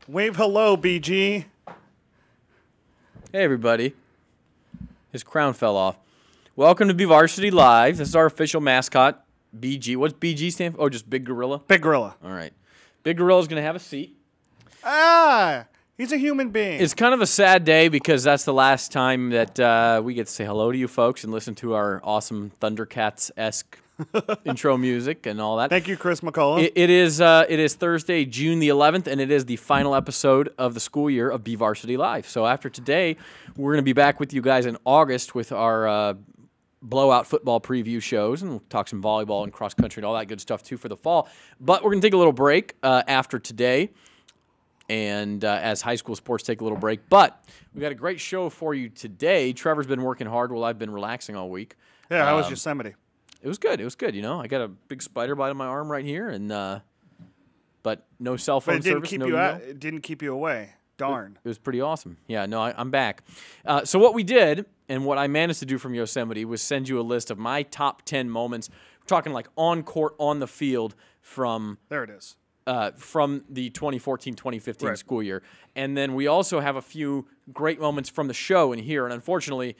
Wave hello, BG. Hey, everybody. His crown fell off. Welcome to BVarsity Live. This is our official mascot, BG. What's BG stand for? Oh, just Big Gorilla? Big Gorilla. All right. Big Gorilla's going to have a seat. He's a human being. It's kind of a sad day because that's the last time that we get to say hello to you folks and listen to our awesome Thundercats-esque intro music and all that. Thank you, Chris McCullough. It is Thursday, June the 11th, and it is the final episode of the school year of BVarsity Live. So after today, we're going to be back with you guys in August with our blowout football preview shows, and we'll talk some volleyball and cross country and all that good stuff too for the fall. But we're going to take a little break after today, and as high school sports take a little break. But we got a great show for you today. Trevor's been working hard while I've been relaxing all week. Yeah, how was Yosemite? It was good. It was good. You know, I got a big spider bite on my arm right here, and but no cell phone service. It didn't keep you away. Darn. It was pretty awesome. Yeah, no, I'm back. So what we did, and what I managed to do from Yosemite, was send you a list of my top 10 moments. We're talking like on court, on the field from there it is. From the 2014-2015 school year. And then we also have a few great moments from the show in here. And unfortunately,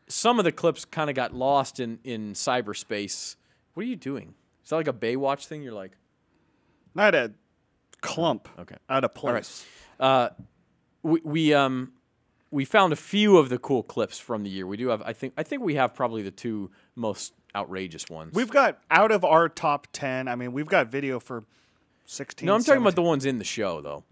some of the clips kind of got lost in cyberspace. What are you doing? Is that like a Baywatch thing? You're like... Not a clump. Okay. Out of place. All right. We found a few of the cool clips from the year. We do have, I think we have probably the two most outrageous ones. We've got, out of our top 10, I mean, we've got video for 16, No, I'm talking about the ones in the show, though.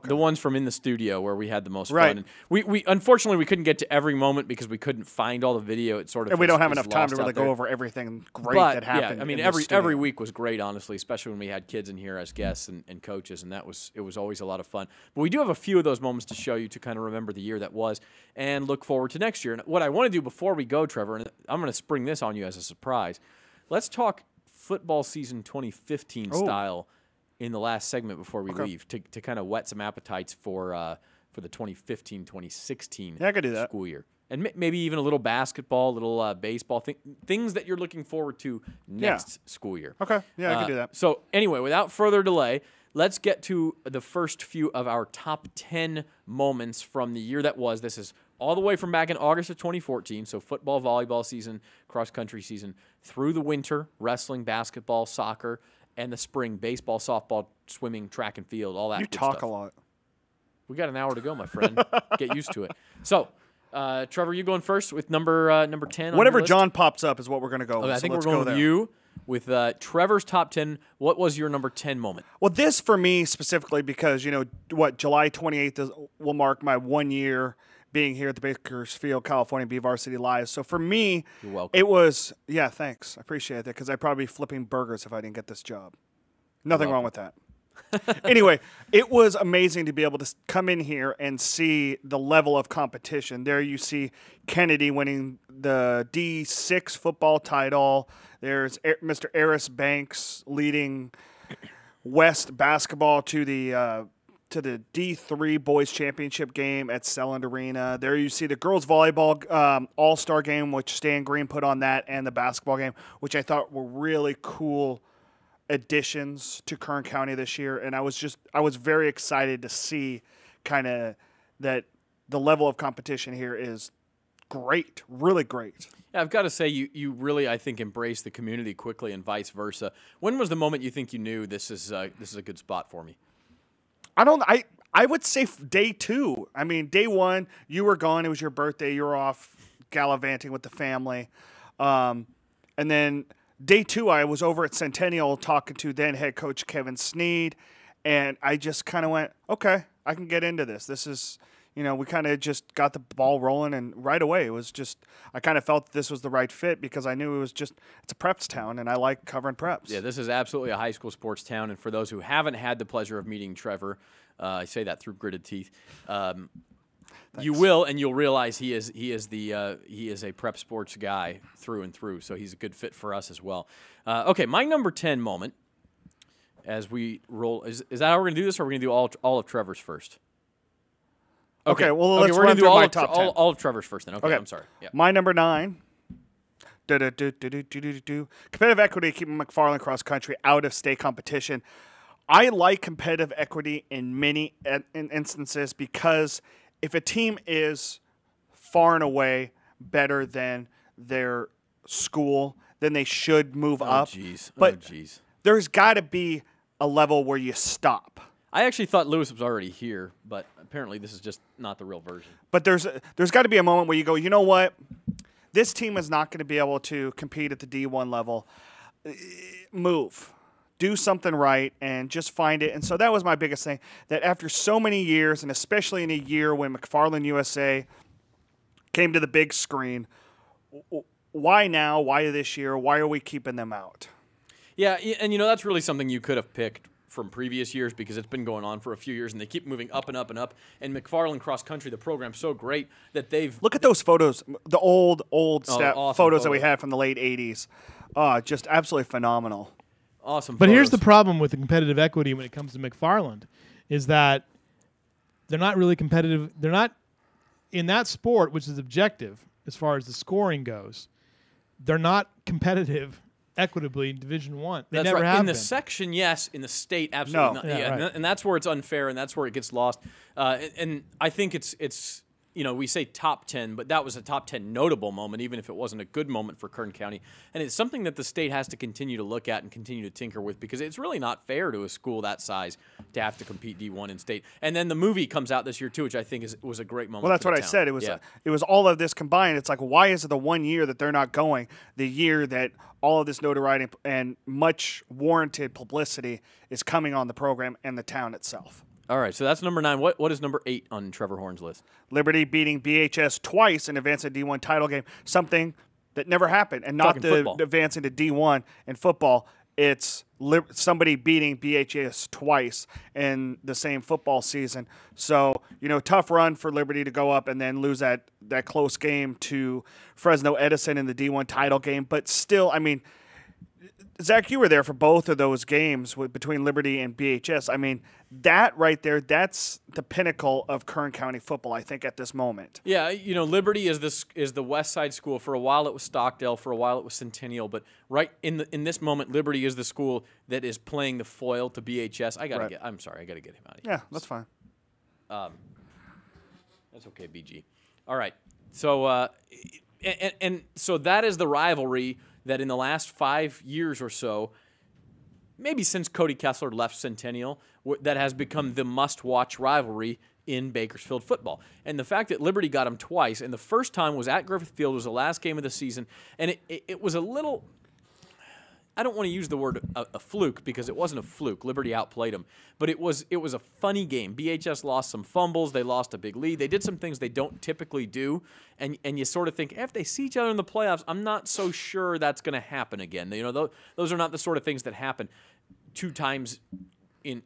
The ones from in the studio where we had the most fun. And we unfortunately we couldn't get to every moment because we couldn't find all the video. It sort of and we don't have enough time to really go over everything that happened. Yeah, I mean every week was great, honestly, especially when we had kids in here as guests and coaches, and it was always a lot of fun. But we do have a few of those moments to show you to kind of remember the year that was and look forward to next year. And what I want to do before we go, Trevor, and I'm going to spring this on you as a surprise. Let's talk football season 2015 style in the last segment before we leave to kind of whet some appetites for the 2015-2016 school year. And maybe even a little basketball, a little baseball, things that you're looking forward to next school year. Okay, yeah, I can do that. So anyway, without further delay, let's get to the first few of our top 10 moments from the year that was. This is all the way from back in August of 2014, so football, volleyball season, cross-country season, through the winter, wrestling, basketball, soccer, and the spring, baseball, softball, swimming, track and field, all that good stuff. You talk a lot. We got an hour to go, my friend. Get used to it. So, Trevor, you going first with number 10 Whatever on your list? John pops up is what we're going to go with. I think we're going with you. With Trevor's top 10, what was your number 10 moment? Well, this for me specifically because, July 28th will mark my 1 year being here at the Bakersfield, California BVarsity Live. So for me, you're welcome. It was, thanks. I appreciate that because I'd probably be flipping burgers if I didn't get this job. Nothing wrong with that. Anyway, it was amazing to be able to come in here and see the level of competition. There you see Kennedy winning the D6 football title. There's Mr. Eris Banks leading West basketball to the D3 boys championship game at Selland Arena. There you see the girls volleyball all-star game, which Stan Green put on that, and the basketball game, which I thought were really cool additions to Kern County this year. And I was very excited to see kind of that the level of competition here is great, really great. Yeah, I've got to say you really, I think, embraced the community quickly and vice versa. When was the moment you think you knew this is a good spot for me? I would say day 2. I mean, day 1, you were gone. It was your birthday. You were off gallivanting with the family. And then day 2, I was over at Centennial talking to then head coach Kevin Sneed. And I just kind of went, okay, I can get into this. This is, we kind of just got the ball rolling. And right away, it was just, I kind of felt that this was the right fit because I knew it's a preps town and I like covering preps. Yeah, this is absolutely a high school sports town. And for those who haven't had the pleasure of meeting Trevor, I say that through gritted teeth. You will, and you'll realize he is a prep sports guy through and through. So he's a good fit for us as well. Okay, my number 10 moment as we roll is that how we're gonna do this, or are we gonna do all of Trevor's first? Okay, well let's we're gonna do my top 10. all of Trevor's first then. Okay, I'm sorry. Yeah. My number 9. Competitive equity keeping McFarland cross country out of state competition. I like competitive equity in many instances because if a team is far and away better than their school, then they should move up. Geez. But there's got to be a level where you stop. I actually thought Lewis was already here, but apparently this is just not the real version. But there's got to be a moment where you go, you know what? This team is not going to be able to compete at the D1 level. Move. Do something right and just find it. And so that was my biggest thing, that after so many years, and especially in a year when McFarland USA came to the big screen, why now? Why this year? Why are we keeping them out? Yeah, and that's really something you could have picked from previous years because it's been going on for a few years, and they keep moving up and up and up. And McFarland Cross Country, the program's so great that they've... Look at those photos, the old awesome photos that we had from the late 80s. Just absolutely phenomenal. Awesome But photos. here's the problem with the competitive equity when it comes to McFarland, is that they're not really competitive. They're not in that sport, which is objective as far as the scoring goes. They're not competitive equitably in Division I. They never have in been. the section, yes. In the state, absolutely not. Yeah, right. And that's where it's unfair, and that's where it gets lost. And I think it's we say top 10, but that was a top 10 notable moment, even if it wasn't a good moment for Kern County. And it's something that the state has to continue to look at and continue to tinker with because it's really not fair to a school that size to have to compete D1 in state. And then the movie comes out this year, too, which I think was a great moment. Well, that's what I said. It was all of this combined. It's like, why is it the 1 year that they're not going, the year that all of this notoriety and much warranted publicity is coming on the program and the town itself? All right, so that's number 9. What is number 8 on Trevor Horn's list? Liberty beating BHS twice in advancing to D1 title game, something that never happened, and not the advancing to D1 in football. It's somebody beating BHS twice in the same football season. So, tough run for Liberty to go up and then lose that close game to Fresno Edison in the D1 title game. But still, I mean, Zach, you were there for both of those games between Liberty and BHS. I mean, that right there, that's the pinnacle of Kern County football, I think, at this moment. Yeah, Liberty is the West Side school. For a while it was Stockdale, for a while it was Centennial, but right in this moment, Liberty is the school that is playing the foil to BHS. I'm sorry, I gotta get him out of here. Yeah, that's fine. That's okay, BG. All right, so and so that is the rivalry that in the last 5 years or so, maybe since Cody Kessler left Centennial, that has become the must-watch rivalry in Bakersfield football. And the fact that Liberty got them twice, and the first time was at Griffith Field, was the last game of the season, and it was a little... I don't want to use the word a fluke because it wasn't a fluke. Liberty outplayed them. But it was a funny game. BHS lost some fumbles. They lost a big lead. They did some things they don't typically do. And you sort of think, if they see each other in the playoffs, I'm not so sure that's going to happen again. Those are not the sort of things that happen two times in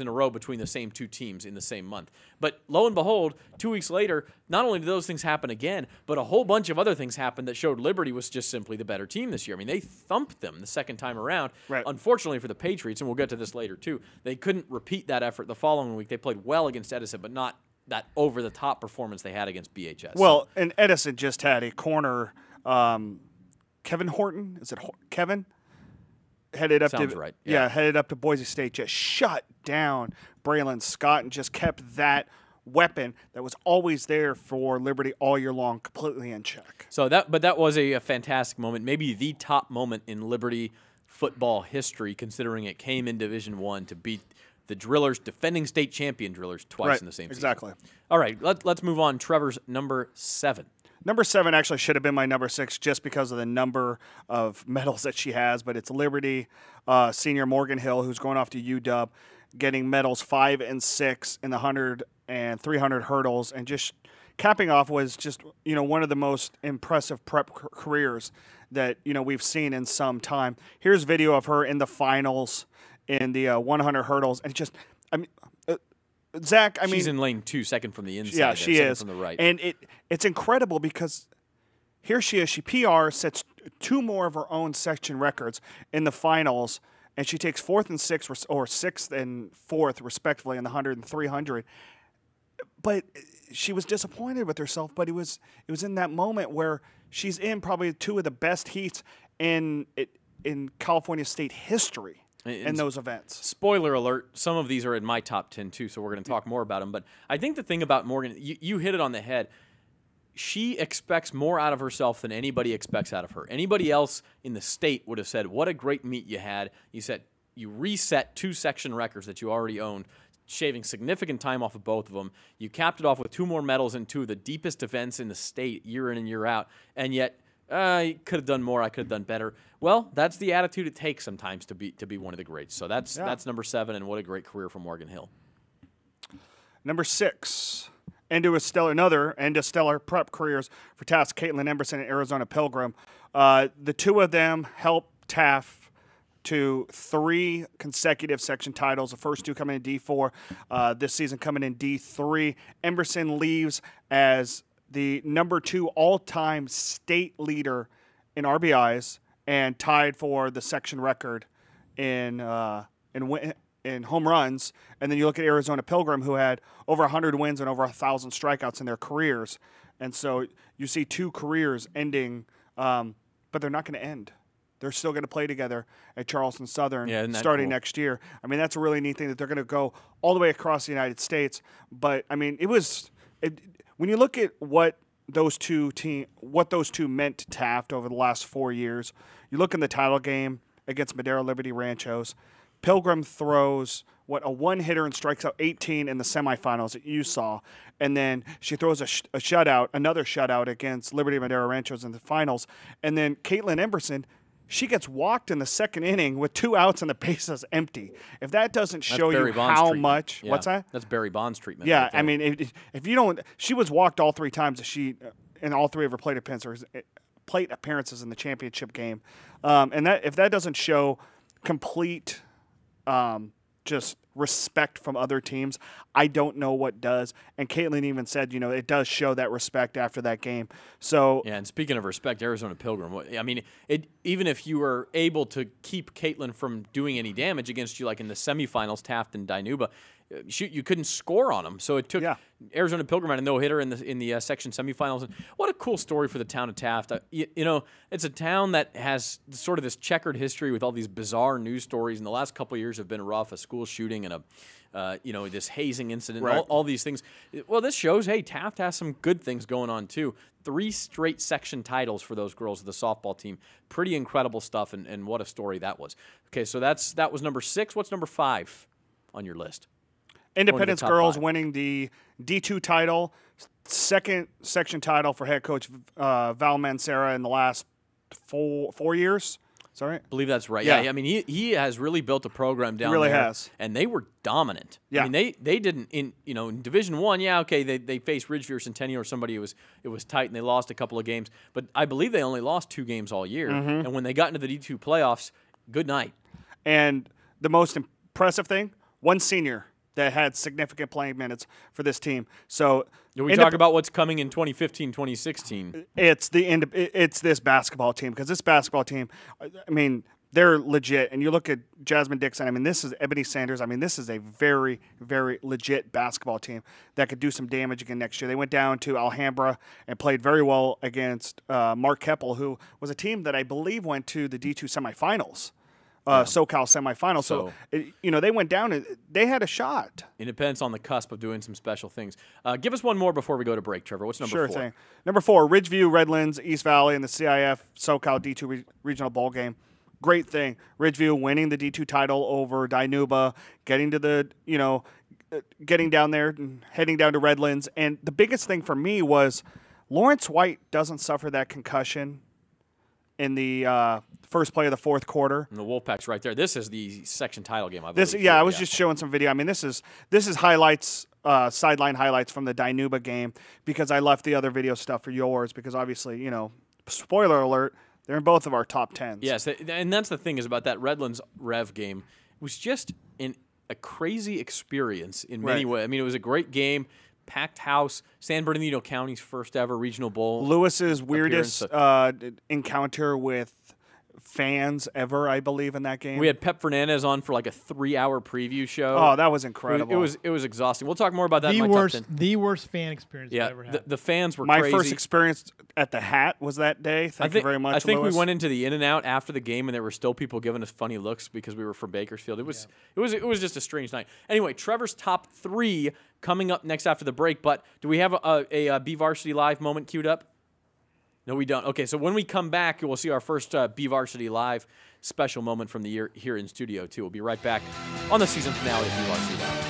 a row between the same two teams in the same month. But lo and behold, 2 weeks later, not only did those things happen again, but a whole bunch of other things happened that showed Liberty was just simply the better team this year. I mean, they thumped them the second time around. Right. Unfortunately for the Patriots, and we'll get to this later too, they couldn't repeat that effort the following week. They played well against Edison, but not that over-the-top performance they had against BHS. Well, and Edison just had a corner, Kevin Horton, is it Kevin? Headed up Sounds to right. Headed up to Boise State, just shut down Braylon Scott and just kept that weapon that was always there for Liberty all year long completely in check. So that was a fantastic moment, maybe the top moment in Liberty football history, considering it came in Division I to beat the Drillers, defending state champion Drillers, twice in the same season. Exactly. All right, let's move on. Trevor's number 7. Number 7 actually should have been my number 6 just because of the number of medals that she has, but it's Liberty senior Morgan Hill, who's going off to UW, getting medals 5 and 6 in the 100 and 300 hurdles, and just capping off was just one of the most impressive prep careers that we've seen in some time. Here's video of her in the finals in the 100 hurdles, and just Zach, she's in lane 2, second from the inside. Yeah, she is from the right, and it's incredible because here she is. She PR sets 2 more of her own section records in the finals, and she takes 4th and 6th or 6th and 4th respectively in the 100 and 300. But she was disappointed with herself. But it was in that moment where she's in probably 2 of the best heats in California State history. in those events. Spoiler alert, some of these are in my top 10 too, so we're going to talk more about them. But I think the thing about Morgan, you hit it on the head. She expects more out of herself than anybody expects out of her. Anybody else in the state would have said, what a great meet you had. You reset 2 section records that you already owned, shaving significant time off of both of them. You capped it off with 2 more medals in 2 of the deepest events in the state year in and year out, and yet I could have done more, I could have done better. Well, that's the attitude it takes sometimes to be one of the greats. So that's number 7, and what a great career for Morgan Hill. Number 6, another end of stellar prep careers for Taft's Caitlin Emberson and Arizona Pilgrim. The 2 of them helped Taft to 3 consecutive section titles. The first 2 coming in D4, this season coming in D3. Emberson leaves as the number 2 all-time state leader in RBIs and tied for the section record in home runs. And then you look at Arizona Pilgrim, who had over 100 wins and over 1,000 strikeouts in their careers. And so you see 2 careers ending, but they're not going to end. They're still going to play together at Charleston Southern starting next year. I mean, that's a really neat thing that they're going to go all the way across the United States. But I mean, when you look at what those two meant to Taft over the last 4 years, you look in the title game against Madera Liberty Ranchos. Pilgrim throws a 1-hitter and strikes out 18 in the semifinals that you saw, and then she throws a shutout, another shutout against Liberty Madera Ranchos in the finals, and then Caitlin Emberson. She gets walked in the 2nd inning with 2 outs and the bases empty. If that doesn't show you how much, what's that? That's Barry Bonds treatment. Yeah, right there. I mean, if you don't, she was walked all 3 times. In all 3 of her plate appearances in the championship game, and if that doesn't show complete, just respect from other teams, I don't know what does. And Caitlin even said, it does show that respect after that game. So yeah, and speaking of respect, Arizona Pilgrim, I mean, even if you were able to keep Caitlin from doing any damage against you, like in the semifinals, Taft and Dinuba, you couldn't score on them. So it took Arizona Pilgrim had a no-hitter in the section semifinals. And what a cool story for the town of Taft. It's a town that has sort of this checkered history with all these bizarre news stories. And the last couple of years have been rough, a school shooting and this hazing incident, all these things. Well, this shows, hey, Taft has some good things going on too. 3 straight section titles for those girls of the softball team. Pretty incredible stuff, and what a story that was. Okay, so that was number 6. What's number 5 on your list? Independence girls winning the D2 title, 2nd section title for head coach Val Mancera in the last 4 years. Is that right? I believe that's right. Yeah. I mean, he has really built a program down there. He really has. And they were dominant. Yeah. I mean, they didn't in Division 1, they faced Ridgeview or Centennial or somebody it was tight and they lost a couple of games, but I believe they only lost 2 games all year. And when they got into the D2 playoffs, good night. And the most impressive thing, 1 senior that had significant playing minutes for this team. So we talk about what's coming in 2015, 2016. It's this basketball team, because this basketball team, I mean, they're legit. And you look at Jasmine Dixon, I mean, this is Ebony Sanders. I mean, this is a very, very legit basketball team that could do some damage again next year. They went down to Alhambra and played very well against Mark Keppel, who was a team that I believe went to the D2 semifinals. SoCal semifinal. So they went down and they had a shot. Independence on the cusp of doing some special things. Give us one more before we go to break, Trevor. What's number 4? Sure thing. Number 4, Ridgeview, Redlands, East Valley, and the CIF SoCal D2 regional bowl game. Great thing. Ridgeview winning the D2 title over Dinuba, getting down there and heading down to Redlands. And the biggest thing for me was Lawrence White doesn't suffer that concussion in the first play of the 4th quarter. And the Wolfpack's right there. This is the section title game, I believe. I was just showing some video. I mean, this is highlights, sideline highlights from the Dinuba game, because I left the other video stuff for yours, because obviously, spoiler alert, they're in both of our top 10s. Yes, and that's the thing is about that Redlands Rev game. It was just a crazy experience in many ways. I mean, it was a great game. Packed house, San Bernardino County's first ever regional bowl. Lewis's weirdest encounter with fans ever, I believe, in that game. We had Pep Fernandez on for like a 3-hour preview show. Oh, that was incredible. It was exhausting. We'll talk more about that in my top 10. The worst fan experience I've Yeah, ever had. the fans were My crazy. first experience at the Hat was that day. Thank you very much, I think Louis. we went into the In-N-Out after the game, and there were still people giving us funny looks because we were from Bakersfield. It was just a strange night. Anyway, Trevor's top 3 coming up next after the break. But do we have a BVarsity Live moment queued up? No, we don't. Okay, so when we come back, we'll see our first BVarsity Live special moment from the year here in studio, too. We'll be right back on the season finale of BVarsity Live.